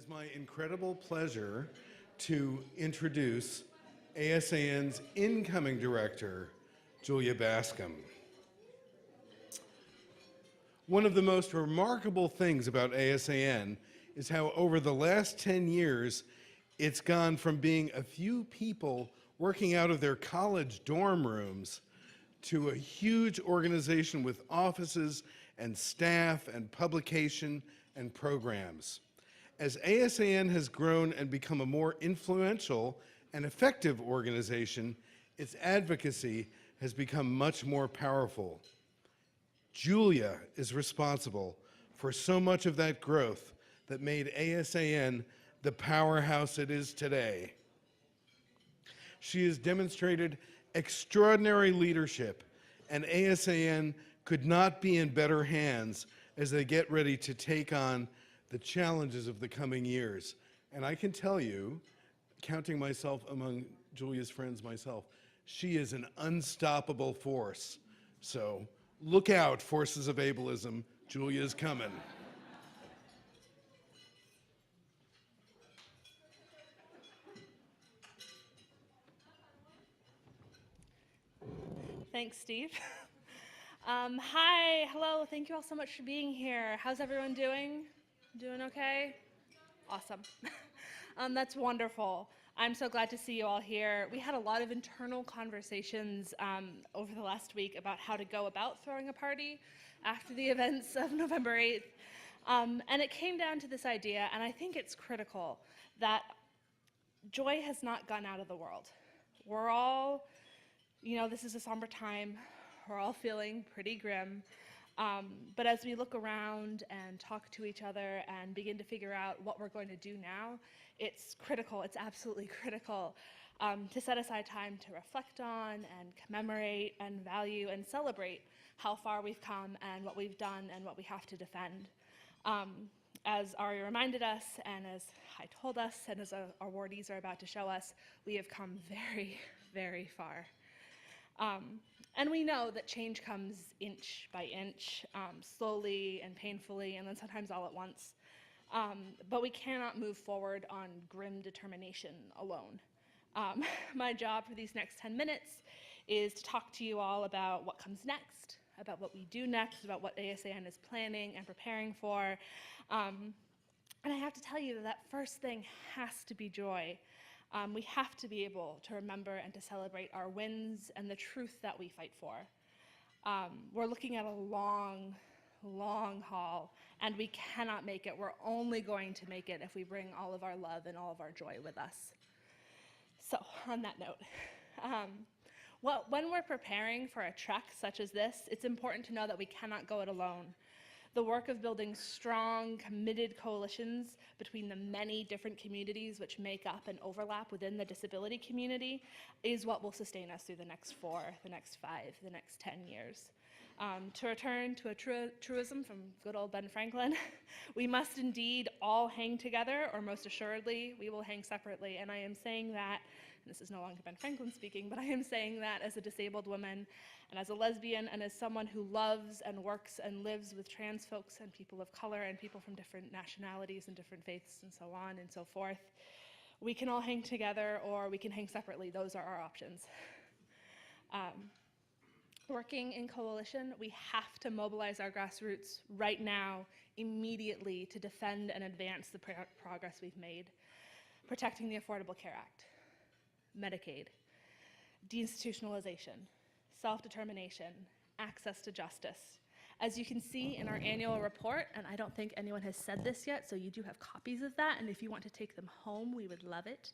is my incredible pleasure to introduce ASAN's incoming director, Julia Bascom. One of the most remarkable things about ASAN is how over the last 10 years, it's gone from being a few people working out of their college dorm rooms to a huge organization with offices and staff and publication and programs. As ASAN has grown and become a more influential and effective organization, its advocacy has become much more powerful. Julia is responsible for so much of that growth that made ASAN the powerhouse it is today. She has demonstrated extraordinary leadership, and ASAN could not be in better hands as they get ready to take on the challenges of the coming years. And I can tell you, counting myself among Julia's friends myself, she is an unstoppable force. So look out, forces of ableism, Julia's coming. Thanks, Steve. Hi, hello, thank you all so much for being here. How's everyone doing? Doing okay? Awesome. That's wonderful. I'm so glad to see you all here. We had a lot of internal conversations over the last week about how to go about throwing a party after the events of November 8th. And it came down to this idea, and I think it's critical, that joy has not gone out of the world. We're all, this is a somber time. We're all feeling pretty grim. But as we look around and talk to each other and begin to figure out what we're going to do now, it's critical, it's absolutely critical to set aside time to reflect on and commemorate and value and celebrate how far we've come and what we've done and what we have to defend. As Ari reminded us, and as Hai told us, and as our awardees are about to show us, we have come very, very far. And we know that change comes inch by inch, slowly and painfully, and then sometimes all at once. But we cannot move forward on grim determination alone. My job for these next 10 minutes is to talk to you all about what comes next, about what we do next, about what ASAN is planning and preparing for. And I have to tell you that first thing has to be joy. We have to be able to remember and to celebrate our wins and the truth that we fight for. We're looking at a long, long haul, and we cannot make it. We're only going to make it if we bring all of our love and all of our joy with us. So, on that note, when we're preparing for a trek such as this, it's important to know that we cannot go it alone. The work of building strong, committed coalitions between the many different communities which make up and overlap within the disability community is what will sustain us through the next 4, the next 5, the next 10 years. To return to a truism from good old Ben Franklin, we must indeed all hang together, or most assuredly, we will hang separately. And I am saying that, and this is no longer Ben Franklin speaking, but I am saying that as a disabled woman, and as a lesbian, and as someone who loves and works and lives with trans folks and people of color and people from different nationalities and different faiths and so on and so forth. We can all hang together or we can hang separately. Those are our options. Working in coalition, we have to mobilize our grassroots right now, immediately, to defend and advance the progress we've made. Protecting the Affordable Care Act, Medicaid, deinstitutionalization, self-determination, access to justice. As you can see in our annual report, and I don't think anyone has said this yet, so you do have copies of that, and if you want to take them home, we would love it.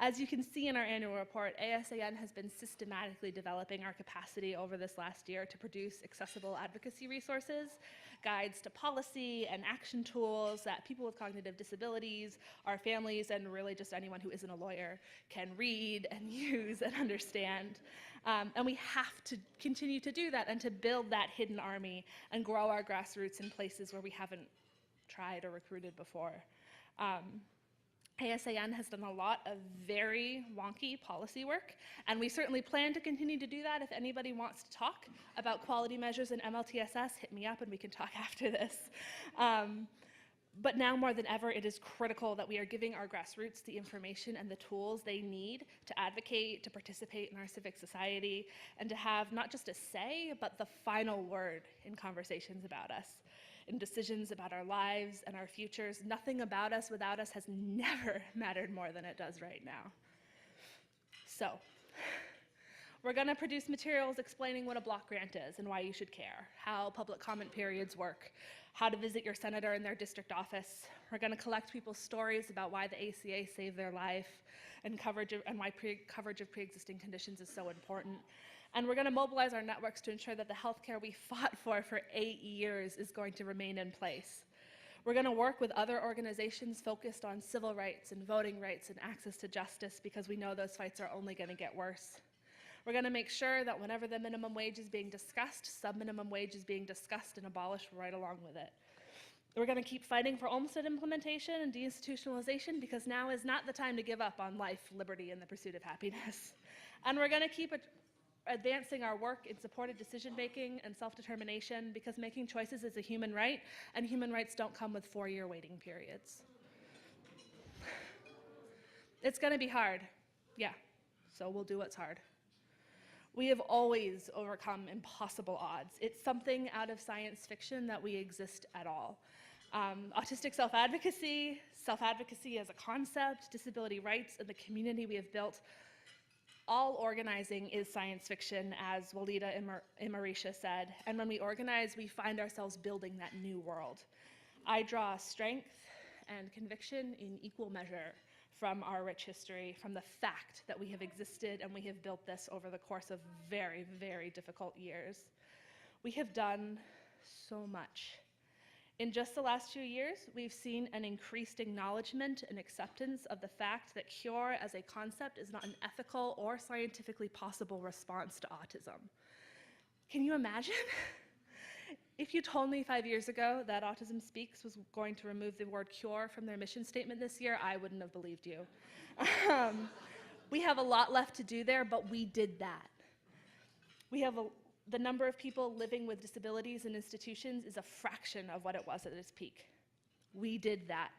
As you can see in our annual report, ASAN has been systematically developing our capacity over this last year to produce accessible advocacy resources, guides to policy and action tools that people with cognitive disabilities, our families, and really just anyone who isn't a lawyer can read and use and understand. And we have to continue to do that and to build that hidden army and grow our grassroots in places where we haven't tried or recruited before. ASAN has done a lot of very wonky policy work, and we certainly plan to continue to do that. If anybody wants to talk about quality measures in MLTSS, hit me up and we can talk after this. But now more than ever, it is critical that we are giving our grassroots the information and the tools they need to advocate, to participate in our civic society, and to have not just a say, but the final word in conversations about us, in decisions about our lives and our futures. Nothing about us without us has never mattered more than it does right now. So, we're going to produce materials explaining what a block grant is and why you should care, how public comment periods work, how to visit your senator in their district office. We're going to collect people's stories about why the ACA saved their life and why coverage of pre-existing conditions is so important. And we're going to mobilize our networks to ensure that the healthcare we fought for 8 years is going to remain in place. We're going to work with other organizations focused on civil rights and voting rights and access to justice, because we know those fights are only going to get worse. We're going to make sure that whenever the minimum wage is being discussed, sub-minimum wage is being discussed and abolished right along with it. We're going to keep fighting for Olmstead implementation and deinstitutionalization, because now is not the time to give up on life, liberty, and the pursuit of happiness. And we're going to keep advancing our work in supported decision-making and self-determination, because making choices is a human right, and human rights don't come with 4-year waiting periods. It's going to be hard, yeah, so we'll do what's hard. We have always overcome impossible odds. It's something out of science fiction that we exist at all. Autistic self-advocacy as a concept, disability rights, and the community we have built, all organizing is science fiction, as Walida Imarisha said. And when we organize, we find ourselves building that new world. I draw strength and conviction in equal measure from our rich history, from the fact that we have existed and we have built this over the course of very, very difficult years. We have done so much. In just the last few years, we've seen an increased acknowledgement and acceptance of the fact that cure as a concept is not an ethical or scientifically possible response to autism. Can you imagine? If you told me 5 years ago that Autism Speaks was going to remove the word cure from their mission statement this year, I wouldn't have believed you. We have a lot left to do there, but we did that. The number of people living with disabilities in institutions is a fraction of what it was at its peak. We did that.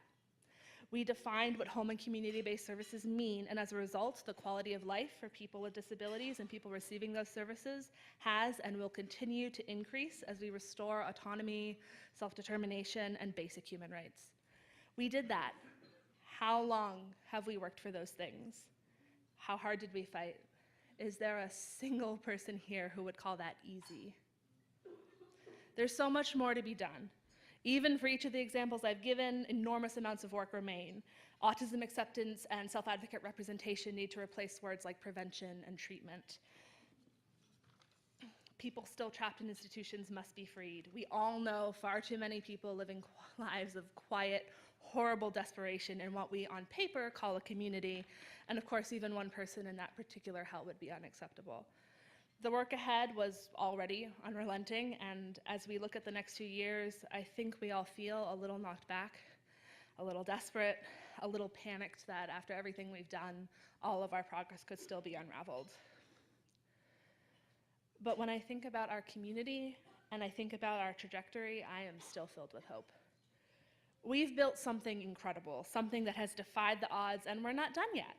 We defined what home and community-based services mean, and as a result, the quality of life for people with disabilities and people receiving those services has and will continue to increase as we restore autonomy, self-determination, and basic human rights. We did that. How long have we worked for those things? How hard did we fight? Is there a single person here who would call that easy? There's so much more to be done. Even for each of the examples I've given, enormous amounts of work remain. Autism acceptance and self-advocate representation need to replace words like prevention and treatment. People still trapped in institutions must be freed. We all know far too many people living lives of quiet, horrible desperation in what we on paper call a community, and of course even one person in that particular hell would be unacceptable. The work ahead was already unrelenting, and as we look at the next few years, I think we all feel a little knocked back, a little desperate, a little panicked that after everything we've done, all of our progress could still be unraveled. But when I think about our community and I think about our trajectory, I am still filled with hope. We've built something incredible, something that has defied the odds, and we're not done yet.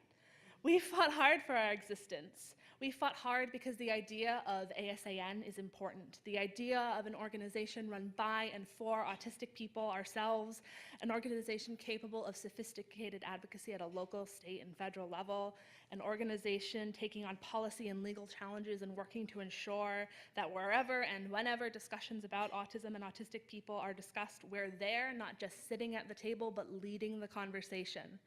We fought hard for our existence. We fought hard because the idea of ASAN is important. The idea of an organization run by and for autistic people ourselves, an organization capable of sophisticated advocacy at a local, state, and federal level, an organization taking on policy and legal challenges and working to ensure that wherever and whenever discussions about autism and autistic people are discussed, we're there, not just sitting at the table, but leading the conversation.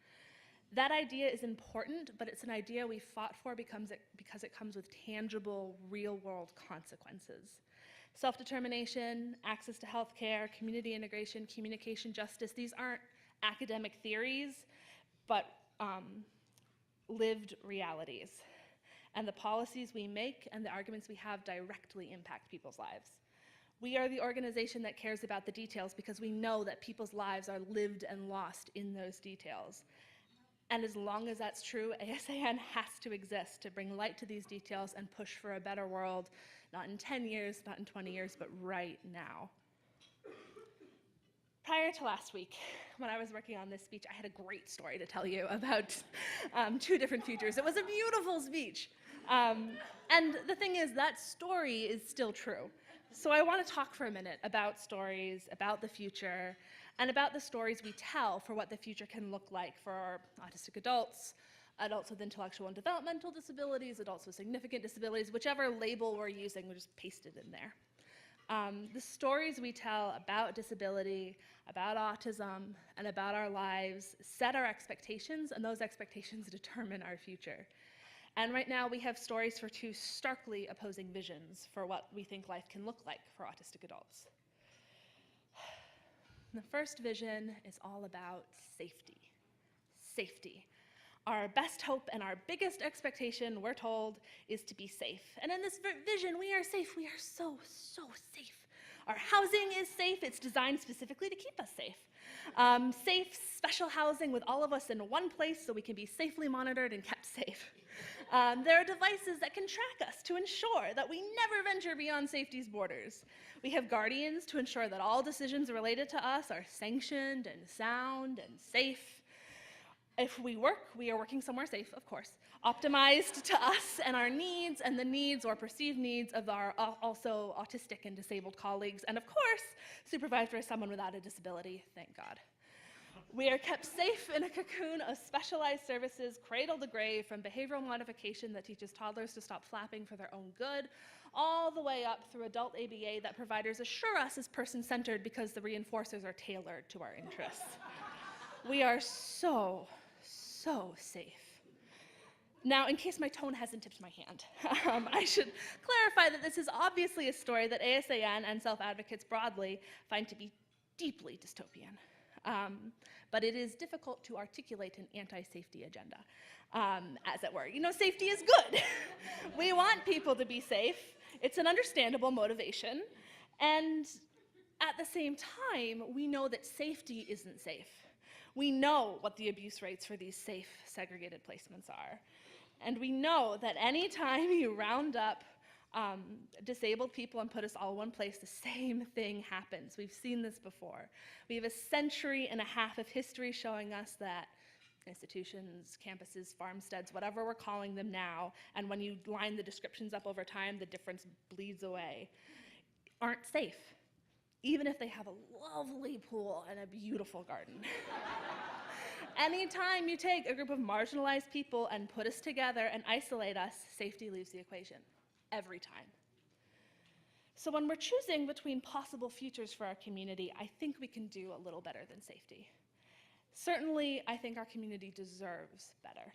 That idea is important, but it's an idea we fought for because it comes with tangible, real-world consequences. Self-determination, access to healthcare, community integration, communication justice, these aren't academic theories, but lived realities. And the policies we make and the arguments we have directly impact people's lives. We are the organization that cares about the details because we know that people's lives are lived and lost in those details. And as long as that's true, ASAN has to exist to bring light to these details and push for a better world, not in 10 years, not in 20 years, but right now. Prior to last week, when I was working on this speech, I had a great story to tell you about two different futures. It was a beautiful speech. And the thing is, that story is still true. So I want to talk for a minute about stories, about the future, and about the stories we tell for what the future can look like for autistic adults, adults with intellectual and developmental disabilities, adults with significant disabilities, whichever label we're using, we'll just paste it in there. The stories we tell about disability, about autism, and about our lives set our expectations, and those expectations determine our future. And right now we have stories for two starkly opposing visions for what we think life can look like for autistic adults. The first vision is all about safety. Safety. Our best hope and our biggest expectation, we're told, is to be safe. And in this vision, we are safe. We are so, so safe. Our housing is safe. It's designed specifically to keep us safe. Safe, special housing with all of us in one place so we can be safely monitored and kept safe. There are devices that can track us to ensure that we never venture beyond safety's borders. We have guardians to ensure that all decisions related to us are sanctioned and sound and safe. If we work, we are working somewhere safe, of course, optimized to us and our needs and the needs or perceived needs of our also autistic and disabled colleagues, and of course, supervised by someone without a disability, thank God. We are kept safe in a cocoon of specialized services, cradle to grave, from behavioral modification that teaches toddlers to stop flapping for their own good, all the way up through adult ABA that providers assure us is person-centered because the reinforcers are tailored to our interests. We are so safe. Now, in case my tone hasn't tipped my hand, I should clarify that this is obviously a story that ASAN and self-advocates broadly find to be deeply dystopian. But it is difficult to articulate an anti-safety agenda, as it were. You know, safety is good. We want people to be safe. It's an understandable motivation. And at the same time, we know that safety isn't safe. We know what the abuse rates for these safe, segregated placements are. And we know that anytime you round up disabled people and put us all in one place, the same thing happens. We've seen this before. We have a century and a half of history showing us that institutions, campuses, farmsteads, whatever we're calling them now, and when you line the descriptions up over time, the difference bleeds away, aren't safe, even if they have a lovely pool and a beautiful garden. Anytime you take a group of marginalized people and put us together and isolate us, safety leaves the equation, every time. So when we're choosing between possible futures for our community, I think we can do a little better than safety. Certainly, I think our community deserves better.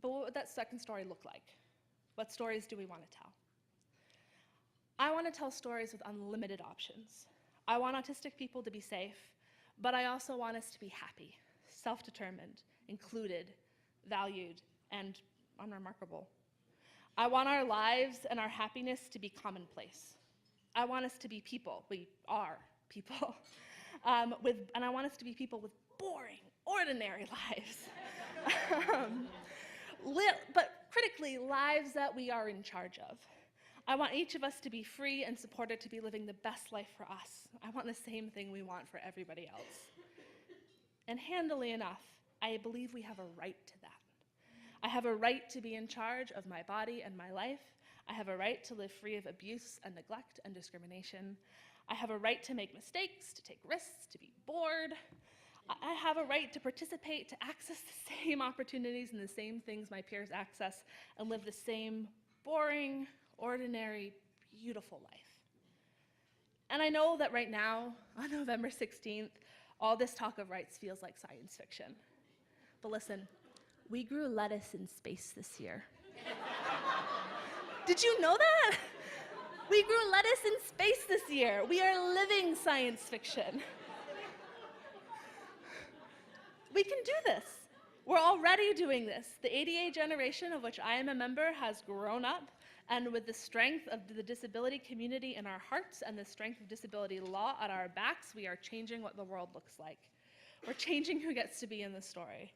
But what would that second story look like? What stories do we want to tell? I want to tell stories with unlimited options. I want autistic people to be safe, but I also want us to be happy, self-determined, included, valued, and unremarkable. I want our lives and our happiness to be commonplace. I want us to be people. We are people. And I want us to be people with boring, ordinary lives. But critically, lives that we are in charge of. I want each of us to be free and supported to be living the best life for us. I want the same thing we want for everybody else. And handily enough, I believe we have a right to that. I have a right to be in charge of my body and my life. I have a right to live free of abuse and neglect and discrimination. I have a right to make mistakes, to take risks, to be bored. I have a right to participate, to access the same opportunities and the same things my peers access, and live the same boring, ordinary, beautiful life. And I know that right now, on November 16th, all this talk of rights feels like science fiction. But listen, we grew lettuce in space this year. Did you know that? We grew lettuce in space this year. We are living science fiction. We can do this. We're already doing this. The ADA generation, of which I am a member, has grown up, and with the strength of the disability community in our hearts and the strength of disability law at our backs, we are changing what the world looks like. We're changing who gets to be in the story.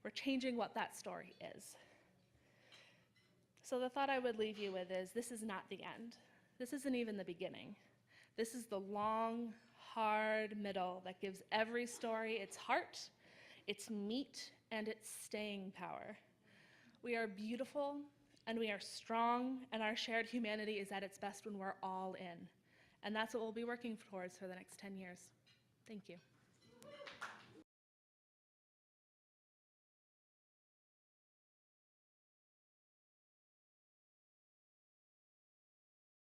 We're changing what that story is. So the thought I would leave you with is, this is not the end. This isn't even the beginning. This is the long, hard middle that gives every story its heart, its meat, and its staying power. We are beautiful, and we are strong, and our shared humanity is at its best when we're all in. And that's what we'll be working towards for the next 10 years. Thank you.